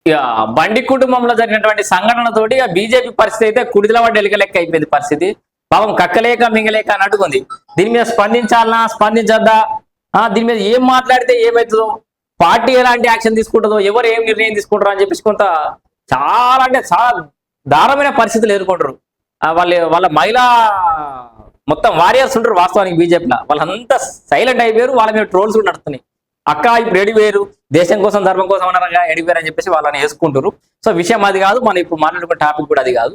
ఇక బండి కుటుంబంలో జరిగినటువంటి సంఘటనతోటి ఇక బీజేపీ పరిస్థితి అయితే కుడిదల పడ్డ ఎలిక లెక్క అయిపోయింది పరిస్థితి. పాపం కక్కలేక మింగలేక అని అడుగుంది. దీని మీద స్పందించాలనా స్పందించద్దా, దీని మీద ఏం మాట్లాడితే ఏమవుతుందో, పార్టీ ఎలాంటి యాక్షన్ తీసుకుంటుందో, ఎవరు ఏం నిర్ణయం తీసుకుంటారో అని చెప్పేసి కొంత చాలా అంటే చాలా దారుణమైన పరిస్థితులు ఎదుర్కొంటారు. వాళ్ళ మహిళా మొత్తం వారియర్స్ ఉంటారు వాస్తవానికి బీజేపీలో. వాళ్ళంతా సైలెంట్ అయిపోయారు, వాళ్ళ మీద ట్రోల్స్ కూడా నడుస్తున్నాయి. అక్క ఇప్పుడు ఎడిపోయారు, దేశం కోసం ధర్మం కోసం అన్నారా ఎడిపోయారు అని చెప్పేసి వాళ్ళని వేసుకుంటారు. సో విషయం అది కాదు, మనం ఇప్పుడు మాట్లాడుకున్న టాపిక్ కూడా అది కాదు.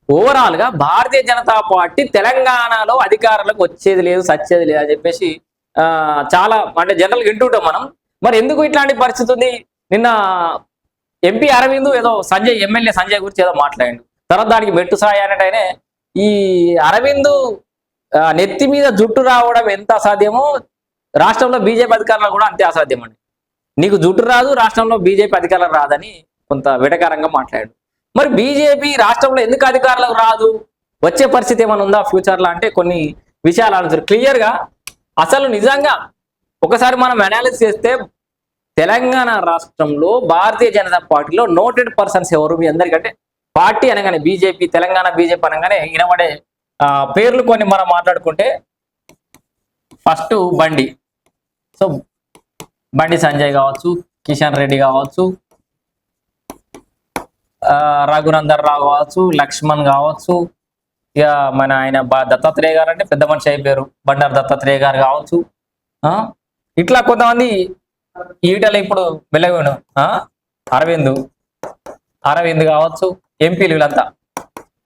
ఓవరాల్ గా భారతీయ జనతా పార్టీ తెలంగాణలో అధికారులకు వచ్చేది లేదు సచ్చేది లేదు అని చెప్పేసి చాలా అంటే జనరల్ వింటుంటాం మనం. మరి ఎందుకు ఇట్లాంటి పరిస్థితి ఉంది? నిన్న ఎంపీ అరవింద్ ఏదో ఎమ్మెల్యే సంజయ్ గురించి ఏదో మాట్లాడిండు. తర్వాత దానికి మెట్టు సాయి అనేటైనే ఈ అరవింద్ నెత్తి మీద జుట్టు రావడం ఎంత అసాధ్యమో రాష్ట్రంలో బీజేపీ అధికారులు కూడా అంతే అసాధ్యం అండి. నీకు జుట్టు రాదు, రాష్ట్రంలో బీజేపీ అధికారులకు రాదని కొంత వెటకారంగా మాట్లాడాడు. మరి బీజేపీ రాష్ట్రంలో ఎందుకు అధికారులకు రాదు, వచ్చే పరిస్థితి ఏమైనా ఉందా ఫ్యూచర్లో అంటే కొన్ని విషయాలు ఆలోచించారు క్లియర్ గా. అసలు నిజంగా ఒకసారి మనం అనాలిసిస్ చేస్తే తెలంగాణ రాష్ట్రంలో భారతీయ జనతా పార్టీలో నోటెడ్ పర్సన్స్ ఎవరు మీ అందరికంటే, పార్టీ అనగానే బీజేపీ, తెలంగాణ బీజేపీ అనగానే వినబడే పేర్లు కొన్ని మనం మాట్లాడుకుంటే ఫస్ట్ బండి. సో బండి సంజయ్ కావచ్చు, కిషన్ రెడ్డి కావచ్చు, రఘునందన్ రావు కావచ్చు, లక్ష్మణ్ కావచ్చు, ఇక మన ఆయన దత్తాత్రేయ గారు అంటే పెద్ద మనిషి అయిపోయారు, బండారు దత్తాత్రేయ గారు కావచ్చు. ఇట్లా కొంతమంది ఈటలు ఇప్పుడు వెలగను అరవింద్ కావచ్చు, ఎంపీలు వీళ్ళంతా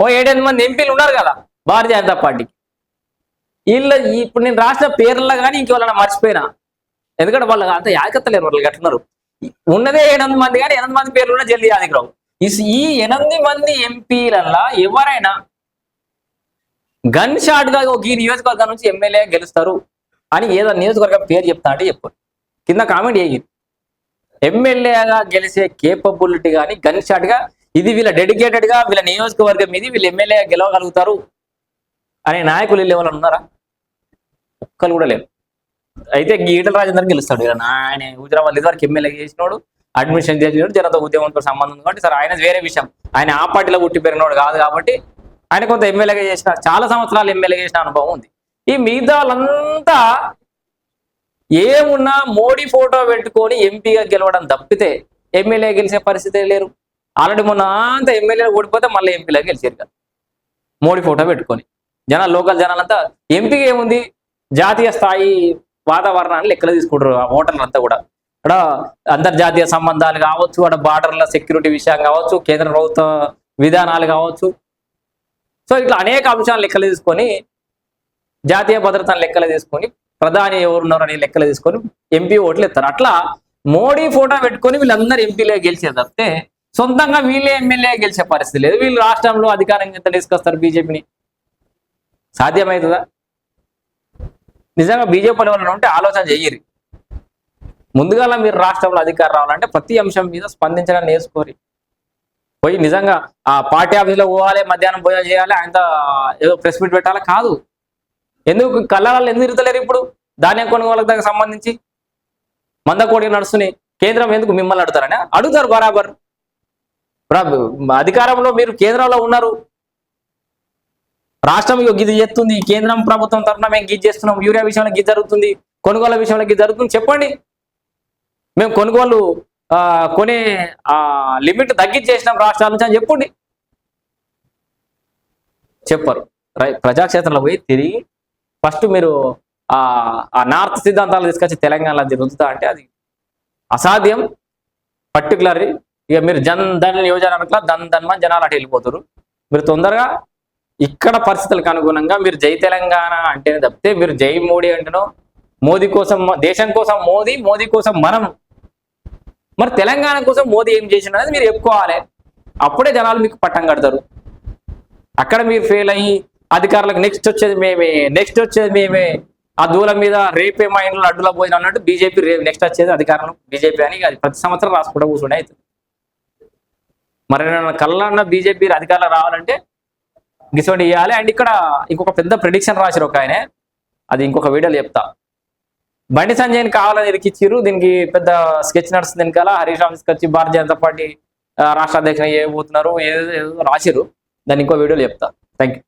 ఓ 7-8 మంది ఎంపీలు ఉన్నారు కదా భారతీయ జనతా పార్టీకి. వీళ్ళు ఇప్పుడు నేను రాసిన పేర్లలో కానీ ఇంకెవరైనా మర్చిపోయినా, ఎందుకంటే వాళ్ళు అంత యాదకత్తలేరు, వాళ్ళు కట్టున్నారు. ఉన్నదే 8 మంది కానీ 8 మంది పేర్లు కూడా జల్దీ యాదగిరావు. ఈ 8 మంది ఎంపీలల్లా ఎవరైనా గన్ షాట్ గా ఈ నియోజకవర్గం నుంచి ఎమ్మెల్యే గెలుస్తారు అని ఏదో నియోజకవర్గం పేరు చెప్తా అంటే చెప్పారు, కింద కామెంట్ చేయండి. ఎమ్మెల్యేగా గెలిచే కేపబిలిటీ కానీ గన్ షాట్ గా ఇది వీళ్ళ డెడికేటెడ్ గా వీళ్ళ నియోజకవర్గం మీద వీళ్ళు ఎమ్మెల్యే గెలవగలుగుతారు అనే నాయకులు ఎవరైనా ఉన్నారా? ఒక్కరు కూడా లేరు. అయితే ఈటల రాజేందర్ గెలుస్తాడు. ఆయన హుజరాబాద్ ఇదివరకు ఎమ్మెల్యే చేసినోడు, అడ్మిషన్ చేసినోడు, జనతా ఉద్యమంతో సంబంధం ఉంది కాబట్టి సరే ఆయన వేరే విషయం. ఆయన ఆ పార్టీలో పుట్టి పెరిగినోడు కాదు కాబట్టి ఆయన కొంత ఎమ్మెల్యేగా చేసిన, చాలా సంవత్సరాలు ఎమ్మెల్యేగా చేసిన అనుభవం ఉంది. ఈ మిగతా వాళ్ళంతా ఏమున్నా మోడీ ఫోటో పెట్టుకొని ఎంపీగా గెలవడం తప్పితే ఎమ్మెల్యే గెలిచే పరిస్థితి లేరు. ఆల్రెడీ మొన్న అంతా ఎమ్మెల్యే ఓడిపోతే మళ్ళీ ఎంపీలో గెలిచారు కదా మోడీ ఫోటో పెట్టుకొని. జనాలు లోకల్ జనాలంతా ఎంపీగా ఏముంది, జాతీయ స్థాయి వాతావరణాన్ని లెక్కలు తీసుకుంటారు ఆ ఓటర్లు అంతా కూడా. ఇక్కడ అంతర్జాతీయ సంబంధాలు కావచ్చు, అక్కడ బార్డర్ల సెక్యూరిటీ విషయం కావచ్చు, కేంద్ర ప్రభుత్వ విధానాలు కావచ్చు, సో ఇట్లా అనేక అంశాలు లెక్కలు తీసుకొని, జాతీయ భద్రతను లెక్కలు తీసుకొని, ప్రధాని ఎవరున్నారు అనే లెక్కలు తీసుకొని ఎంపీ ఓట్లు ఇస్తారు. అట్లా మోడీ ఫోటో పెట్టుకొని వీళ్ళందరూ ఎంపీలే గెలిచేది తప్పితే సొంతంగా వీళ్ళే ఎమ్మెల్యే గెలిచే పరిస్థితి లేదు. వీళ్ళు రాష్ట్రంలో అధికారంగా ఎంత తీసుకొస్తారు బీజేపీని? సాధ్యమవుతుందా? నిజంగా బీజేపీ ఎవరైనా ఉంటే ఆలోచన చెయ్యరు. ముందుగా మీరు రాష్ట్రంలో అధికారం రావాలంటే ప్రతి అంశం మీద స్పందించడం నేర్చుకోరి. పోయి నిజంగా ఆ పార్టీ ఆఫీస్లో పోవాలి, మధ్యాహ్నం భోజనం చేయాలి, ఆయన ఏదో ప్రెస్ మీట్ పెట్టాలి కాదు. ఎందుకు కళ్ళాళ్ళు ఎందుకు తిరుగుతలేరు? ఇప్పుడు ధాన్యం కొనుగోలుకు దానికి సంబంధించి మందకోడి నడుస్తున్నాయి, కేంద్రం ఎందుకు మిమ్మల్ని అడుగుతారని అడుగుతారు బరాబర్. అధికారంలో మీరు కేంద్రంలో ఉన్నారు, రాష్ట్రం గిది చేస్తుంది, కేంద్రం ప్రభుత్వం తరఫున మేము గిది చేస్తున్నాం, యూరియా విషయంలో గిది జరుగుతుంది, కొనుగోలు విషయంలో గిది జరుగుతుంది, చెప్పండి. మేము కొనుగోలు కొనే లిమిట్ తగ్గించేసినాం రాష్ట్రాల నుంచి అని చెప్పండి. చెప్పరు. ప్రజాక్షేత్రంలో పోయి తిరిగి ఫస్ట్ మీరు ఆ నార్త్ సిద్ధాంతాలు తీసుకొచ్చి తెలంగాణలో రుద్దుతా అంటే అది అసాధ్యం. పర్టికులర్లీ ఇక మీరు ధన్ యోజన ధన్మని జనాలు అటు వెళ్ళిపోతారు. మీరు తొందరగా ఇక్కడ పరిస్థితులకు అనుగుణంగా మీరు జై తెలంగాణ అంటేనే తప్పితే మీరు జై మోడీ అంటేనో, మోదీ కోసం దేశం కోసం మోదీ కోసం మనం, మరి తెలంగాణ కోసం మోదీ ఏం చేసిన అనేది మీరు చెప్పుకోవాలి. అప్పుడే జనాలు మీకు పట్టం కడతారు. అక్కడ మీరు ఫెయిల్ అయ్యి అధికారులకు నెక్స్ట్ వచ్చేది మేమే ఆ దూలం మీద రేపే మా ఇంట్లో అడ్డులో పోయిన అన్నట్టు బీజేపీ నెక్స్ట్ వచ్చేది అధికారంలో బీజేపీ అని అది ప్రతి సంవత్సరం రాసుకుంటూ కూర్చుండే అవుతుంది. మరి కళ్ళన్న బీజేపీ అధికారంలో రావాలంటే గిసోటి ఇవ్వాలి. అండ్ ఇక్కడ ఇంకొక పెద్ద ప్రిడిక్షన్ రాశారు ఒక ఆయన, అది ఇంకొక వీడియోలో చెప్తా. బండి సంజయ్ని కావాలని ఇరికిచ్చిరు, దీనికి పెద్ద స్కెచ్ నడుస్తుంది వెనకాల. హరీష్ రావు తీసుకొచ్చి భారతీయ జనతా పార్టీ రాష్ట్ర అధ్యక్షులు చేయబోతున్నారు, ఏదో రాసిరు. దాన్ని ఇంకో వీడియోలో చెప్తా. Thank you.